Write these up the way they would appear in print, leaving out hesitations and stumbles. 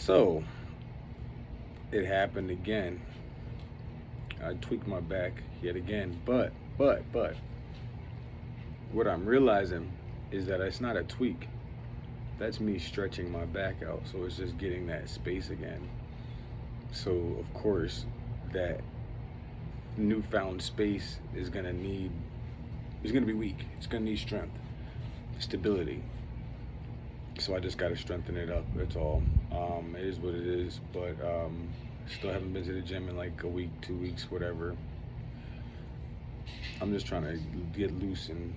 So it happened again. I tweaked my back yet again. But what I'm realizing is that it's not a tweak. That's me stretching my back out. So it's just getting that space again. So, of course, that newfound space is gonna be weak. It's gonna need strength, stability. So I just gotta strengthen it up. That's all. It is what it is. But still haven't been to the gym in like a week, 2 weeks, whatever. I'm just trying to get loose and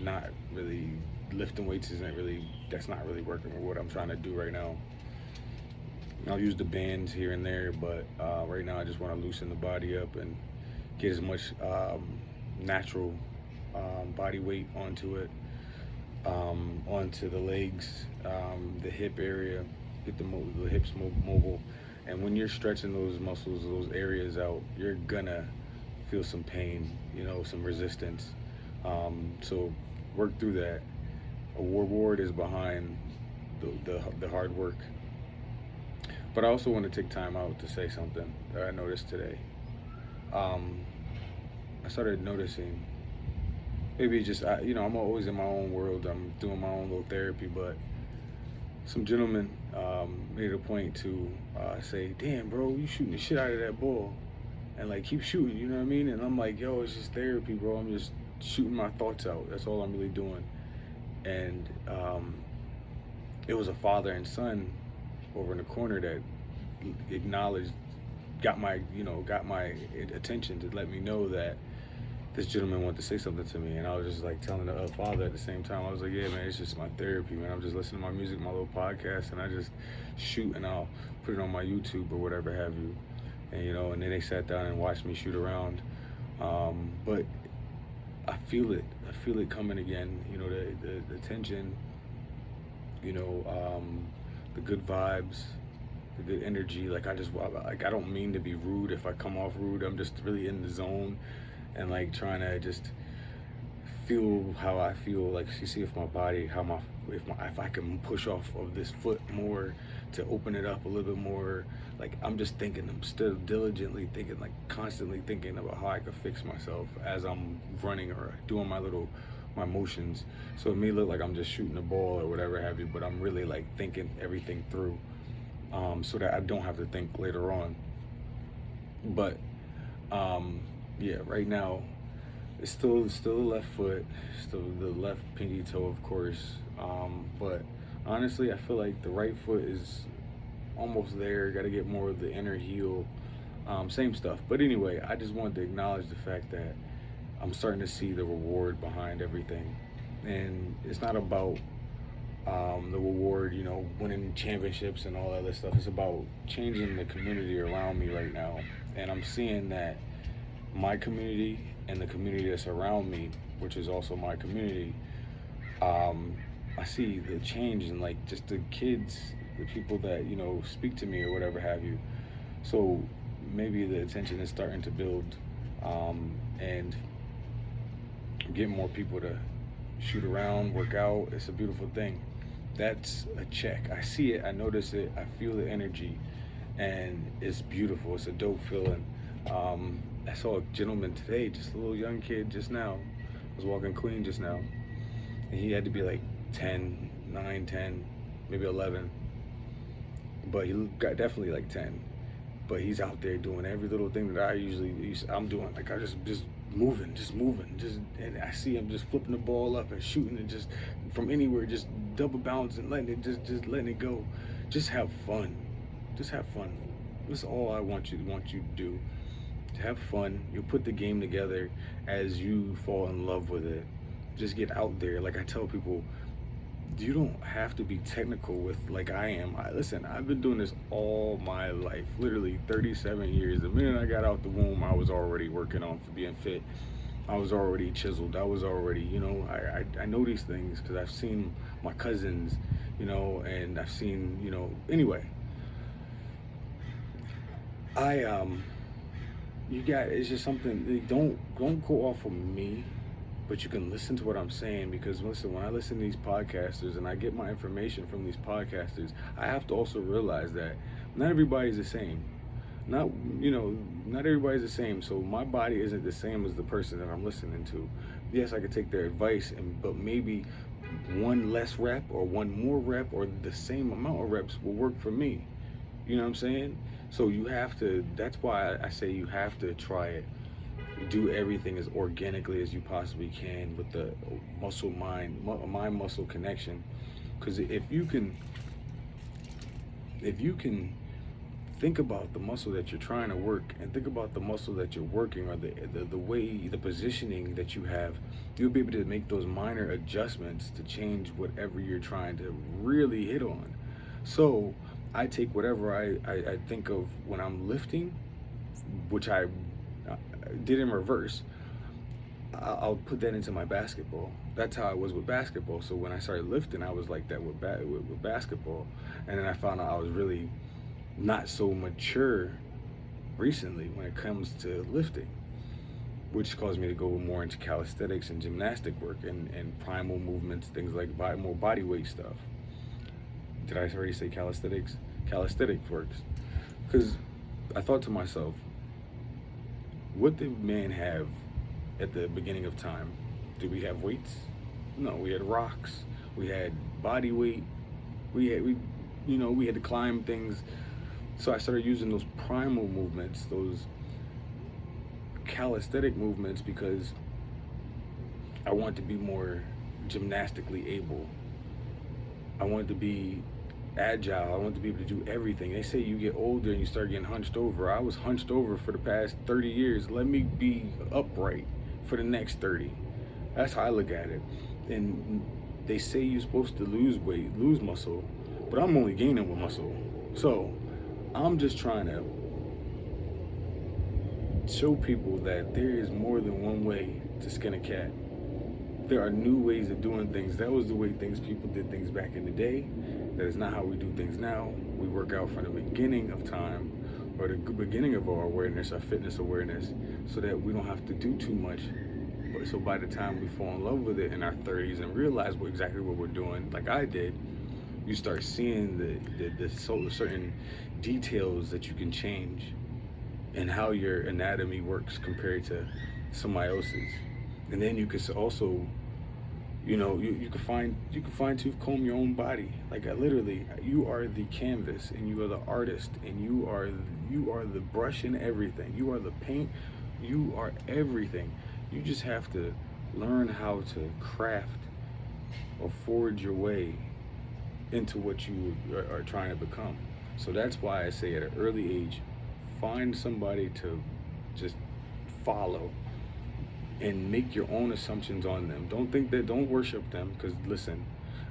not really lifting weights isn't really that's not really working with what I'm trying to do right now. I'll use the bands here and there, but right now I just want to loosen the body up and get as much natural body weight onto it, onto the legs, the hip area, get the hips mobile. And when you're stretching those muscles, those areas out, you're gonna feel some pain, some resistance. So work through that. A reward is behind the hard work. But I also want to take time out to say something that I noticed today. Um, I started noticing, maybe just I'm always in my own world. I'm doing my own little therapy, but some gentleman made it a point to say, "Damn, bro, you shooting the shit out of that ball, and like keep shooting." You know what I mean? And I'm like, "Yo, it's just therapy, bro. I'm just shooting my thoughts out. That's all I'm really doing." And it was a father and son over in the corner that acknowledged, got my attention to let me know that this gentleman wanted to say something to me. And I was just like telling the father at the same time. I was like, "Yeah, man, it's just my therapy, man. I'm just listening to my music, my little podcast, and I just shoot, and I'll put it on my YouTube or whatever have you." And then they sat down and watched me shoot around. But I feel it. I feel it coming again. The tension. You know, the good vibes, the good energy. I don't mean to be rude. If I come off rude, I'm just really in the zone, and like trying to just feel how I feel. Like you see, if my body, if I can push off of this foot more to open it up a little bit more. Like I'm just thinking, I'm still diligently thinking, like constantly thinking about how I could fix myself as I'm running or doing my motions. So it may look like I'm just shooting a ball or whatever have you, but I'm really like thinking everything through, so that I don't have to think later on. But yeah, right now it's still the left foot, still the left pinky toe, of course. But honestly, I feel like the right foot is almost there. Got to get more of the inner heel. Same stuff. But anyway, I just wanted to acknowledge the fact that I'm starting to see the reward behind everything, and it's not about the reward, winning championships and all that other stuff. It's about changing the community around me right now, and I'm seeing that my community and the community that's around me, which is also my community, I see the change in like just the kids, the people that speak to me or whatever have you. So maybe the attention is starting to build, and get more people to shoot around, work out. It's a beautiful thing. That's a check. I see it, I notice it, I feel the energy, and it's beautiful. It's a dope feeling. I saw a gentleman today, just a little young kid just now. I was walking Queen just now, and he had to be like 10, 9, 10, maybe 11, but he got definitely like 10. But he's out there doing every little thing that I'm doing. Like I just moving, and I see him just flipping the ball up and shooting it just from anywhere, just double bouncing, letting it just letting it go. Just have fun. Just have fun. That's all I want you to do. Have fun. You'll put the game together as you fall in love with it. Just get out there. Like I tell people, you don't have to be technical with like I am. Listen, I've been doing this all my life, literally 37 years. The minute I got out the womb, I was already working on for being fit. I was already chiseled. I was already, I know these things because I've seen my cousins, and I've seen, anyway. I you got it's just something. Don't go off of me. but you can listen to what I'm saying, because listen, when I listen to these podcasters and I get my information from these podcasters, I have to also realize that not everybody's the same. Not you know, not everybody's the same. So my body isn't the same as the person that I'm listening to. Yes, I could take their advice, and but maybe one less rep or one more rep or the same amount of reps will work for me. You know what I'm saying? So you have to. That's why I say you have to try it. Do everything as organically as you possibly can with the muscle mind muscle connection. Because if you can think about the muscle that you're trying to work and think about the muscle that you're working, or the way, the positioning that you have, you'll be able to make those minor adjustments to change whatever you're trying to really hit on. So I take whatever I think of when I'm lifting, which I did in reverse. I'll put that into my basketball. That's how I was with basketball. So when I started lifting, I was like that with basketball, and then I found out I was really not so mature recently when it comes to lifting, which caused me to go more into calisthenics and gymnastic work and primal movements, things like more body weight stuff. Did I already say calisthenics? Calisthenics works. Because I thought to myself, what did man have at the beginning of time? Did we have weights? No, we had rocks. We had body weight. We had to climb things. So I started using those primal movements, those calisthenic movements, because I wanted to be more gymnastically able. I wanted to be agile. I wanted to be able to do everything. They say you get older and you start getting hunched over. I was hunched over for the past 30 years. Let me be upright for the next 30. That's how I look at it. And they say you're supposed to lose weight, lose muscle, but I'm only gaining with muscle. So I'm just trying to show people that there is more than one way to skin a cat. There are new ways of doing things. That was the way people did things back in the day. That is not how we do things now. We work out from the beginning of time, or the beginning of our awareness, our fitness awareness, so that we don't have to do too much. So by the time we fall in love with it in our 30s and realize exactly what we're doing, like I did, you start seeing the certain details that you can change and how your anatomy works compared to somebody else's. And then you can also, you can fine tooth comb your own body. Like literally, you are the canvas and you are the artist, and you are the brush and everything. You are the paint. You are everything. You just have to learn how to craft or forge your way into what you are trying to become. So that's why I say at an early age, find somebody to just follow and make your own assumptions on them. Don't worship them, because listen,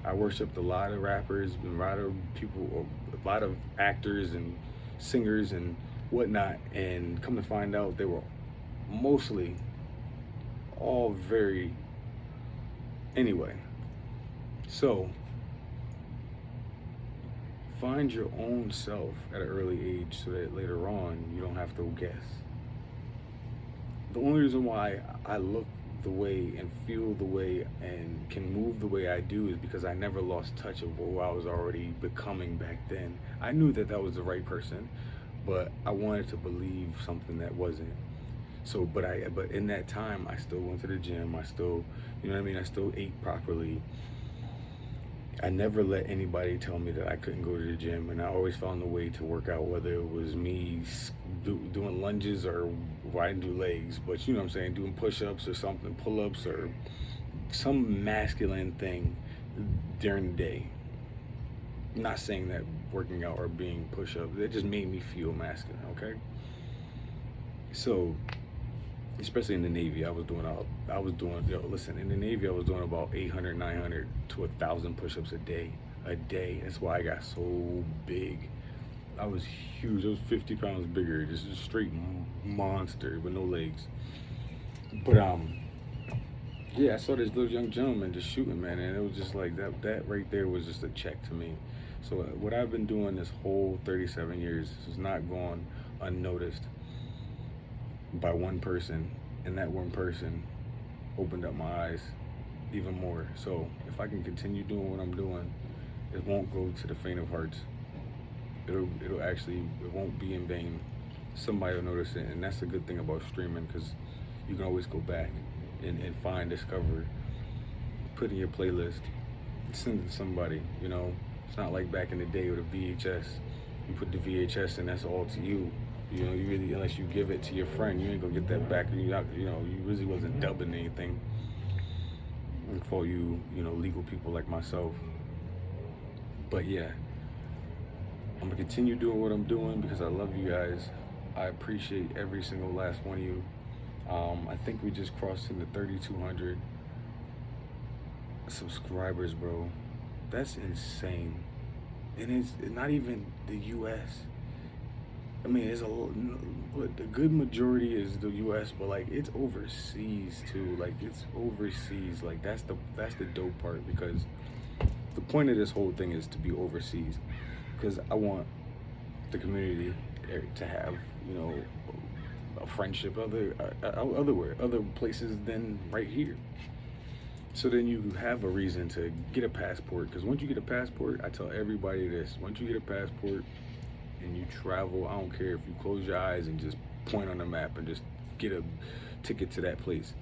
I worshiped a lot of rappers and a lot of people, a lot of actors and singers and whatnot, and come to find out they were mostly all very, anyway. So find your own self at an early age so that later on you don't have to guess. The only reason why I look the way and feel the way and can move the way I do is because I never lost touch of who I was already becoming back then. I knew that was the right person, but I wanted to believe something that wasn't. So, but in that time, I still went to the gym. I still, I still ate properly. I never let anybody tell me that I couldn't go to the gym, and I always found a way to work out, whether it was me doing lunges or I didn't do legs, but doing push-ups or something, pull-ups or some masculine thing during the day. I'm not saying that working out or being push-ups, it just made me feel masculine, okay? So, especially in the Navy, in the Navy I was doing about 800, 900 to 1,000 push-ups a day. That's why I got so big. I was huge. I was 50 pounds bigger, just a straight monster with no legs. But yeah, I saw this little young gentleman just shooting, man, and it was just like that right there was just a check to me. So what I've been doing this whole 37 years has not gone unnoticed by one person, and that one person opened up my eyes even more. So if I can continue doing what I'm doing, it won't go to the faint of hearts. It'll actually, it won't be in vain. Somebody will notice it, and that's the good thing about streaming, because you can always go back and find, discover, put in your playlist, send it to somebody. You know, it's not like back in the day with a VHS. You put the VHS and that's all to you. You know, you really, unless you give it to your friend, you ain't gonna get that back. You know, you really wasn't dubbing anything. And for you, you know, legal people like myself. But yeah, I'm gonna continue doing what I'm doing because I love you guys. I appreciate every single last one of you. I think we just crossed into 3,200 subscribers, bro. That's insane. And it's not even the U.S. I mean, but the good majority is the U.S., but like it's overseas too. Like it's overseas. Like that's the dope part, because the point of this whole thing is to be overseas, because I want the community to have, you know, a friendship other places than right here. So then you have a reason to get a passport, because once you get a passport, I tell everybody this: once you get a passport and you travel, I don't care if you close your eyes and just point on the map and just get a ticket to that place,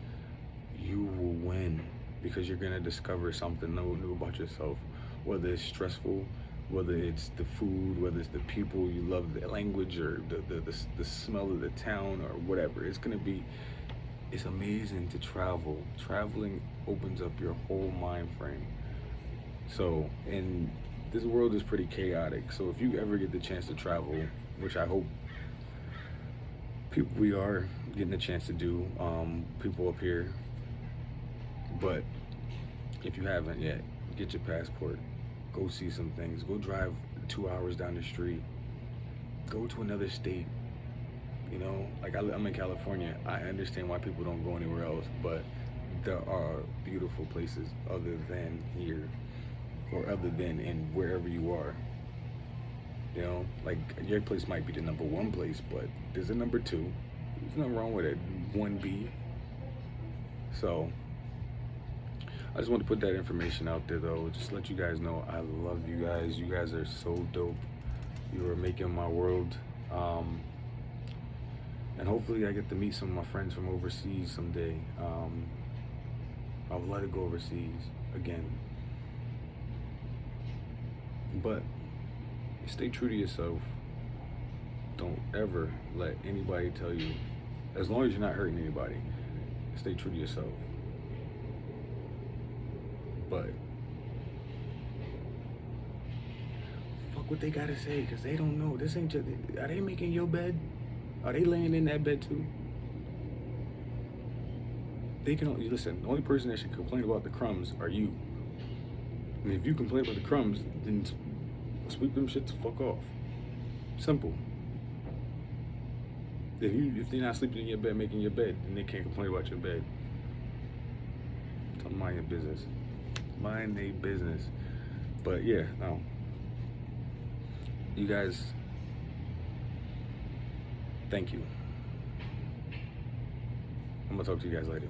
you will win, because you're gonna discover something new about yourself. Whether it's stressful, whether it's the food, whether it's the people, you love the language, or the smell of the town, or whatever. It's amazing to travel. Traveling opens up your whole mind frame. So, and this world is pretty chaotic. So if you ever get the chance to travel, which I hope we are getting a chance to do, people up here. But if you haven't yet, get your passport. Go see some things. Go drive 2 hours down the street. Go to another state. You know, like I'm in California. I understand why people don't go anywhere else, but there are beautiful places other than here, or other than in wherever you are. You know, like your place might be the #1 place, but there's a #2. There's nothing wrong with it. 1B. So I just want to put that information out there, though. Just let you guys know I love you guys. You guys are so dope. You are making my world. And hopefully I get to meet some of my friends from overseas someday. I would like to go overseas again. But stay true to yourself. Don't ever let anybody tell you, as long as you're not hurting anybody, stay true to yourself. But fuck what they gotta say, because they don't know. This ain't just, are they making your bed? Are they laying in that bed too? They can only, listen, the only person that should complain about the crumbs are you. And if you complain about the crumbs, then sweep them shit the fuck off. Simple. If they're not sleeping in your bed, making your bed, then they can't complain about your bed. Tell them mind your business. Mind their business. But yeah, no. You guys, thank you. I'm gonna talk to you guys later.